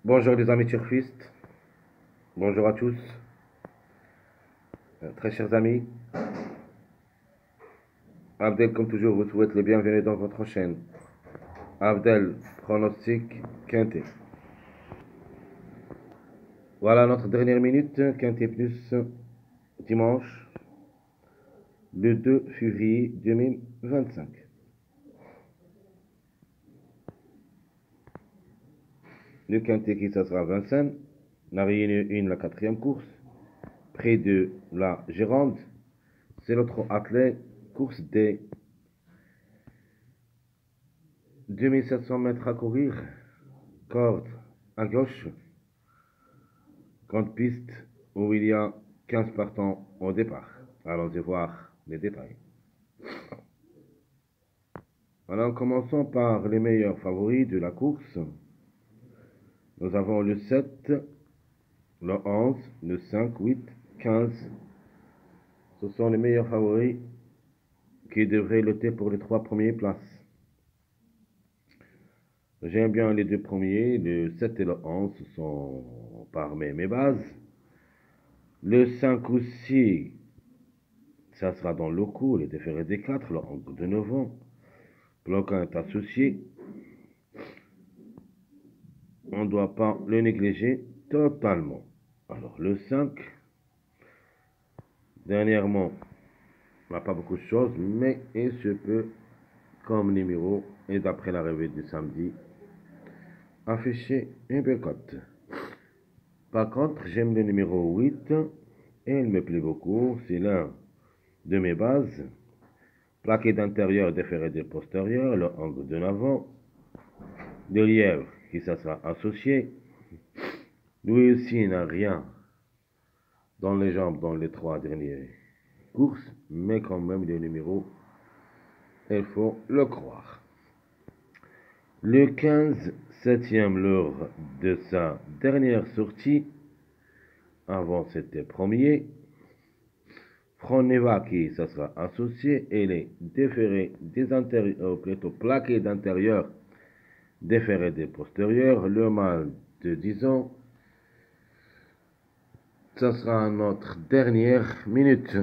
Bonjour les amis turfistes, bonjour à tous, très chers amis. Abdel, comme toujours, vous souhaite le bienvenu dans votre chaîne. Abdel, pronostic quintet. Voilà notre dernière minute, quintet plus dimanche, le 2 février 2025. Le quintet qui sera Vincennes, la réunion 1, la quatrième course, près de la Gironde. C'est notre athlète, course des 2700 mètres à courir, corde à gauche, grande piste où il y a 15 partants au départ. Allons-y voir les détails. Alors commençons par les meilleurs favoris de la course. Nous avons le 7, le 11, le 5, 8, 15. Ce sont les meilleurs favoris qui devraient lutter pour les 3 premières places. J'aime bien les 2 premiers, le 7 et le 11 sont parmi mes bases. Le 5 aussi, ça sera dans le coup, les déférés des 4, le 11 de 9 ans. Bloquant est associé. On ne doit pas le négliger totalement. Alors le 5, dernièrement, n'a pas beaucoup de choses, mais il se peut comme numéro, et d'après l'arrivée du samedi, afficher une belle cote. Par contre, j'aime le numéro 8, et il me plaît beaucoup, c'est l'un de mes bases. Plaqué d'intérieur, déféré de postérieur, le angle de l'avant, de lièvre qui ça sera associé. Lui aussi n'a rien dans les jambes dans les 3 dernières courses, mais quand même le numéro, il faut le croire. Le 15, 7e lors de sa dernière sortie, avant c'était premier. Froneva qui ça sera associé et les déférés des intérieurs, plutôt plaqués d'intérieur, déférés des postérieurs, le mâle de 10 ans. Ça sera notre dernière minute.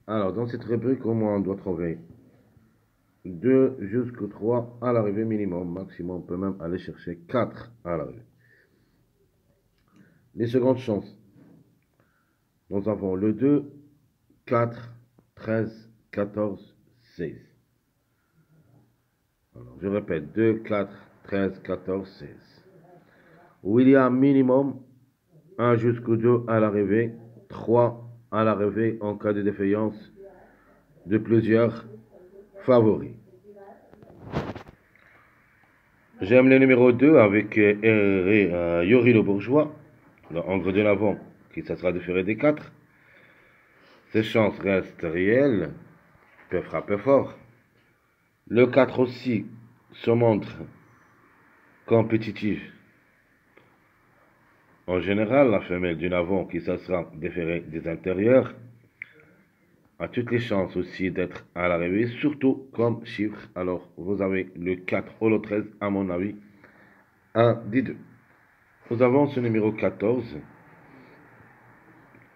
Alors, dans cette rubrique, au moins, on doit trouver 2 jusqu'au 3 à l'arrivée minimum. Maximum, on peut même aller chercher 4 à l'arrivée. Les secondes chances. Nous avons le 2, 4, 13, 14, 16. Alors, je répète, 2, 4, 13, 14, 16. Où il y a un minimum 1 jusqu'au 2 à l'arrivée, 3 à l'arrivée en cas de défaillance de plusieurs favoris. J'aime le numéro 2 avec Yori le Bourgeois, le Angre de l'avant, qui ça sera déféré des 4. Ses chances restent réelles, peut frapper fort. Le 4 aussi se montre compétitif. En général, la femelle du avant, qui ça sera déférée des intérieurs, a toutes les chances aussi d'être à l'arrivée, surtout comme chiffre. Alors, vous avez le 4 ou le 13, à mon avis, un des deux. Nous avons ce numéro 14.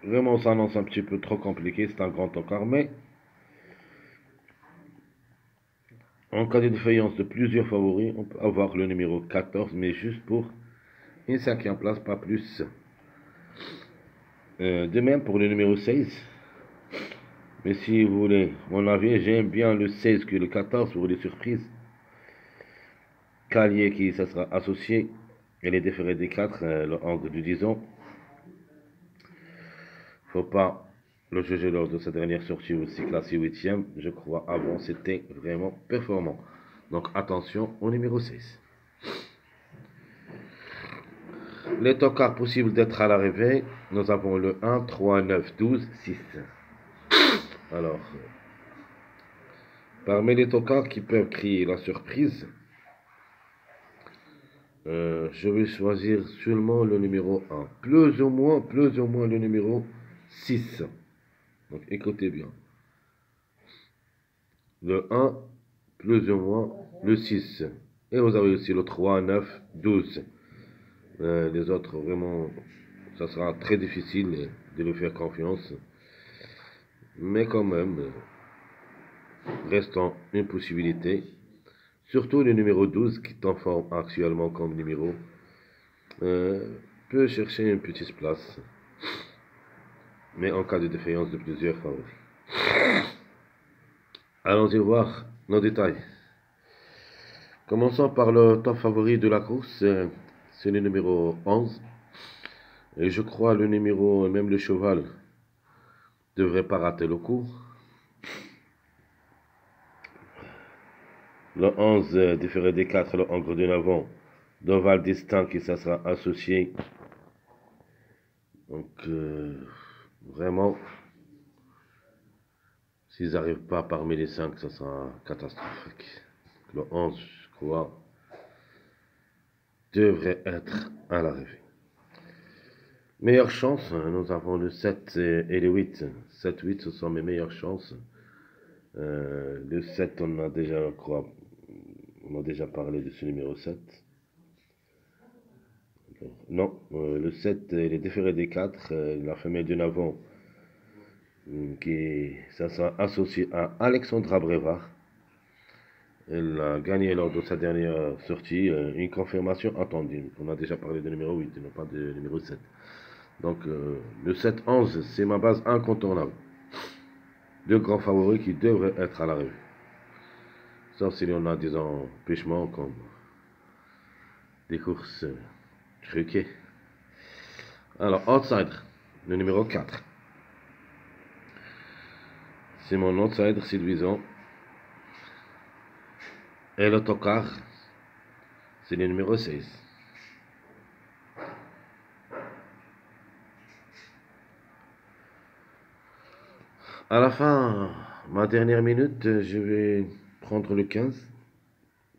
Vraiment, ça annonce un petit peu trop compliqué, c'est un grand encart, mais en cas de défaillance de plusieurs favoris, on peut avoir le numéro 14, mais juste pour une 5e place, pas plus. De même pour le numéro 16. Mais si vous voulez mon avis, j'aime bien le 16 que le 14 pour les surprises. Calier qui ça sera associé, et les déférés des 4, le angle du 10 ans. Faut pas le juger lors de sa dernière sortie aussi classé 8e. Je crois avant c'était vraiment performant. Donc attention au numéro 16. Les tocards possibles d'être à l'arrivée, nous avons le 1, 3, 9, 12, 6. Alors, parmi les tocards qui peuvent créer la surprise, je vais choisir seulement le numéro 1. Plus ou moins le numéro 6. Donc écoutez bien. Le 1, plus ou moins le 6. Et vous avez aussi le 3, 9, 12. Les autres, vraiment, ça sera très difficile de lui faire confiance. Mais quand même, restant une possibilité. Surtout le numéro 12 qui est en forme actuellement comme numéro, peut chercher une petite place. Mais en cas de défaillance de plusieurs favoris. Allons-y voir nos détails. Commençons par le top favori de la course, c'est le numéro 11. Et je crois le numéro, même le cheval, devrait pas rater le coup. Le 11, différé des 4, le Angre de Navon, d'Oval Distinct qui ça sera associé. Donc, vraiment, s'ils n'arrivent pas parmi les 5, ça sera catastrophique. Le 11, je crois, devrait être à l'arrivée. Meilleure chance, nous avons le 7 et le 8. 7-8, ce sont mes meilleures chances. Le 7, on a déjà, je crois, on a déjà parlé de ce numéro 7. Non, le 7, il est différé des 4. La femelle de Navon, ça sera associé à Alexandra Brevard. Elle a gagné lors de sa dernière sortie une confirmation attendue. On a déjà parlé de numéro 8, non pas de numéro 7. Donc, le 7-11, c'est ma base incontournable. Deux grands favoris qui devraient être à l'arrivée. Sauf si on a des empêchements comme des courses truquées. Alors, outsider, le numéro 4. C'est mon outsider séduisant. Et le tocard, c'est le numéro 16. À la fin, ma dernière minute, je vais prendre le 15,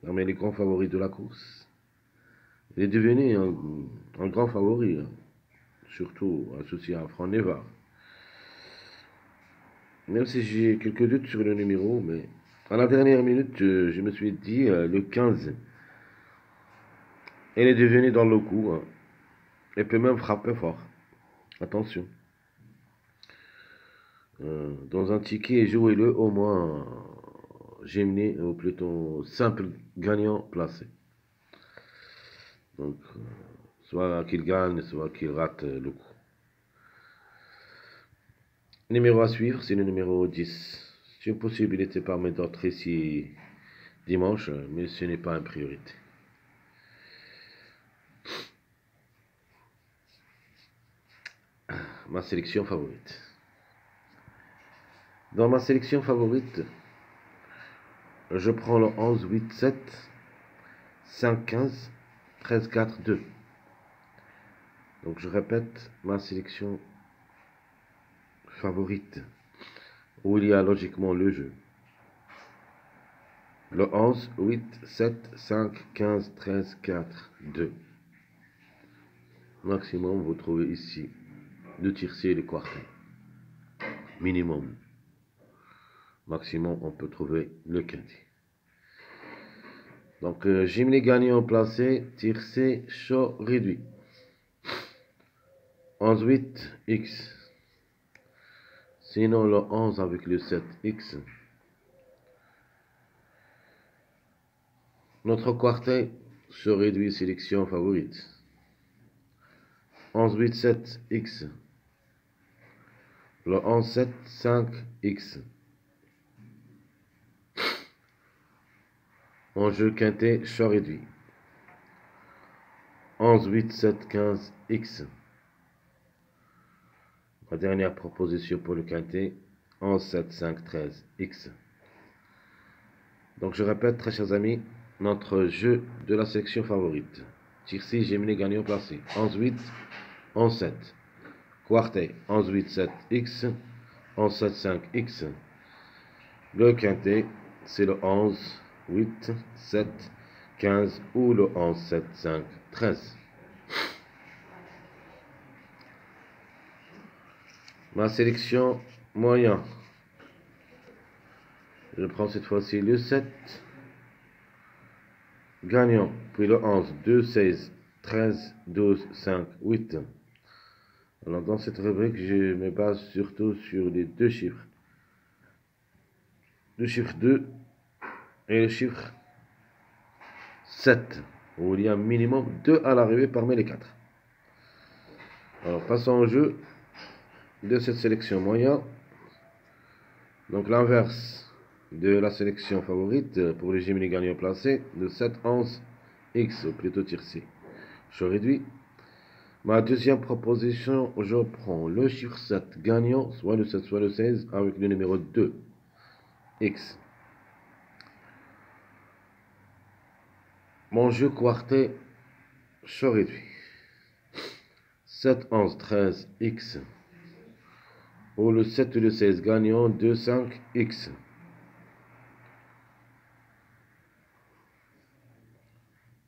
parmi les grands favoris de la course. Il est devenu un grand favori, hein, surtout associé à Franck Neva. Même si j'ai quelques doutes sur le numéro, mais à la dernière minute, je me suis dit le 15. Il est devenu dans le coup. Hein. Il peut même frapper fort. Attention. Dans un ticket, jouez-le au moins géminé, ou plutôt simple gagnant placé. Donc, soit qu'il gagne, soit qu'il rate le coup. Numéro à suivre, c'est le numéro 10. C'est une possibilité parmi d'autres ici dimanche, mais ce n'est pas une priorité. Ma sélection favorite. Dans ma sélection favorite, je prends le 11, 8, 7, 5, 15, 13, 4, 2. Donc je répète ma sélection favorite, où il y a logiquement le jeu. Le 11, 8, 7, 5, 15, 13, 4, 2. Maximum, vous trouvez ici le tiercé et le quartet. Minimum. Maximum, on peut trouver le quintet. Donc, Jimmy gagnant placé, tiercé, chaud, réduit. 11, 8, X. Sinon, le 11 avec le 7, X. Notre quartet se réduit sélection favorite. 11, 8, 7, X. Le 11, 7, 5, X. En jeu quintet, choix réduit. 11, 8, 7, 15, X. Ma dernière proposition pour le quintet, 11, 7, 5, 13, X. Donc je répète, très chers amis, notre jeu de la sélection favorite. Tiercé, Géminé, gagnant placé. 11, 8, 11, 7. Quartet, 11, 8, 7, X. 11, 7, 5, X. Le quintet, c'est le 11, 8, 7, 15 ou le 11, 7, 5, 13. Ma sélection moyen. Je prends cette fois-ci le 7, gagnant, puis le 11, 2, 16, 13, 12, 5, 8. Alors dans cette rubrique, je me base surtout sur les deux chiffres. Le chiffre 2 et le chiffre 7, où il y a un minimum 2 à l'arrivée parmi les 4. Alors passons au jeu de cette sélection moyenne. Donc l'inverse de la sélection favorite pour les Gemini gagnants placés, de 7, 11, X, ou plutôt tiercé. Je réduis. Ma deuxième proposition, je prends le chiffre 7 gagnant, soit le 7, soit le 16, avec le numéro 2, X. Mon jeu quartet, je réduis. 7, 11, 13, X. Ou le 7 ou le 16 gagnant, 2, 5, X.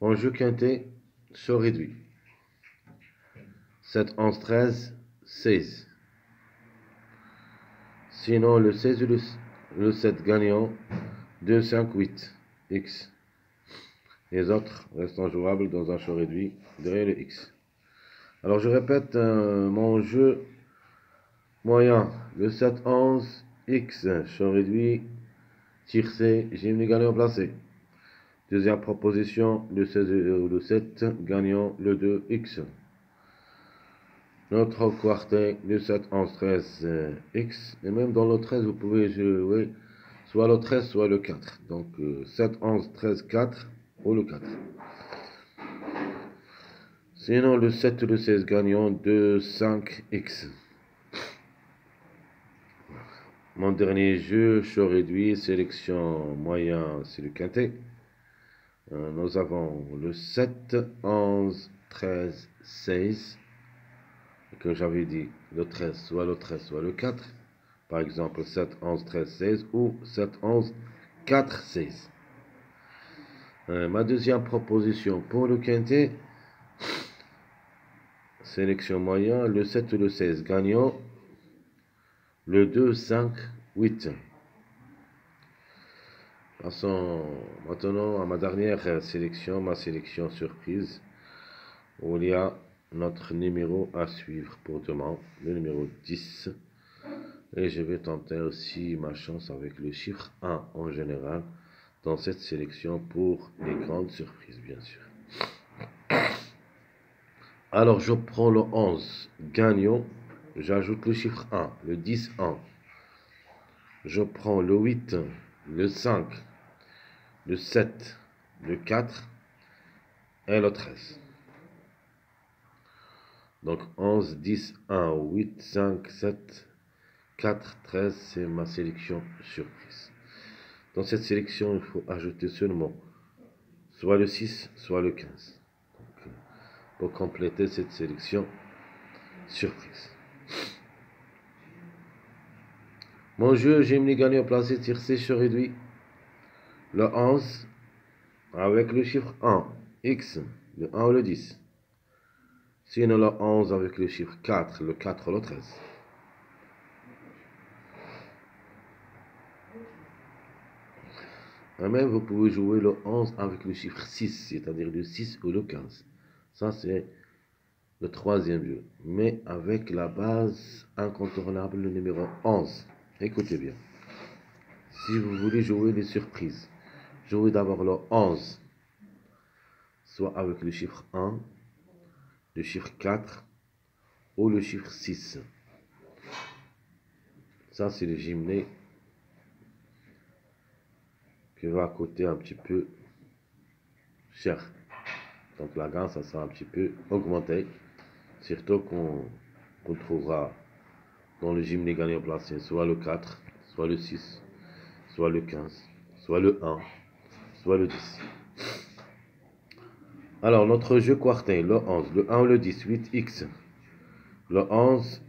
En jeu quintet, je réduis. 7, 11, 13, 16. Sinon, le 16 ou le 7 gagnant, 2, 5, 8, X. Les autres restant jouables dans un jeu réduit derrière le X. Alors je répète mon jeu moyen, le 7, 11, X, jeu réduit, tiercé, Gemini gagnant placé. Deuxième proposition, le 16 ou le 7 gagnant, le 2, X. Notre quartet, le 7, 11, 13, X. Et même dans le 13, vous pouvez jouer soit le 13, soit le 4. Donc 7, 11, 13, 4 ou le 4. Sinon, le 7 ou le 16 gagnant, 2, 5, X. Mon dernier jeu, jeu réduit, sélection moyen, c'est le quintet. Nous avons le 7, 11, 13, 16. Que j'avais dit, le 13, soit le 13, soit le 4. Par exemple, 7, 11, 13, 16 ou 7, 11, 4, 16. Ma deuxième proposition pour le quintet, sélection moyen, le 7 ou le 16 gagnant, le 2, 5, 8. Passons maintenant à ma dernière sélection, ma sélection surprise, où il y a notre numéro à suivre pour demain, le numéro 10. Et je vais tenter aussi ma chance avec le chiffre 1 en général dans cette sélection pour les grandes surprises, bien sûr. Alors, je prends le 11 gagnant, j'ajoute le chiffre 1, le 10, 1. Je prends le 8, le 5, le 7, le 4 et le 13. Donc 11, 10, 1, 8, 5, 7, 4, 13, c'est ma sélection surprise. Dans cette sélection, il faut ajouter seulement soit le 6, soit le 15. Donc, pour compléter cette sélection surprise. Mon jeu, Gemini gagnant placé, tiercé, je réduit. Le 11 avec le chiffre 1, X, le 1 ou le 10. Sinon le 11 avec le chiffre 4, le 4 ou le 13. Et même vous pouvez jouer le 11 avec le chiffre 6, c'est-à-dire le 6 ou le 15. Ça c'est le troisième jeu. Mais avec la base incontournable, le numéro 11. Écoutez bien. Si vous voulez jouer les surprises, jouez d'abord le 11. Soit avec le chiffre 1, le chiffre 4 ou le chiffre 6. Ça c'est le Gemini qui va coûter un petit peu cher. Donc la gamme, ça sera un petit peu augmenté. Surtout qu'on trouvera dans le Gemini gagnant placé soit le 4, soit le 6, soit le 15, soit le 1, soit le 10. Alors notre jeu quartet, le 11, le 1 ou le 10, 8x. Le 11,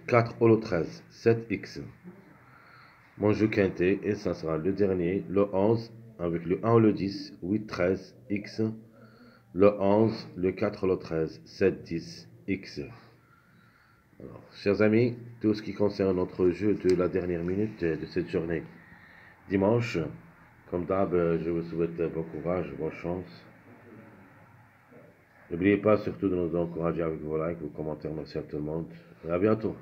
4 ou le 13, 7x. Mon jeu quintet, et ça sera le dernier, le 11 avec le 1 ou le 10, 8, 13, x. Le 11, le 4, le 13, 7, 10, x. Alors, chers amis, tout ce qui concerne notre jeu de la dernière minute de cette journée, dimanche, Comme d'hab, je vous souhaite bon courage, bonne chance. N'oubliez pas surtout de nous encourager avec vos likes, vos commentaires. Merci à tout le monde. Et à bientôt.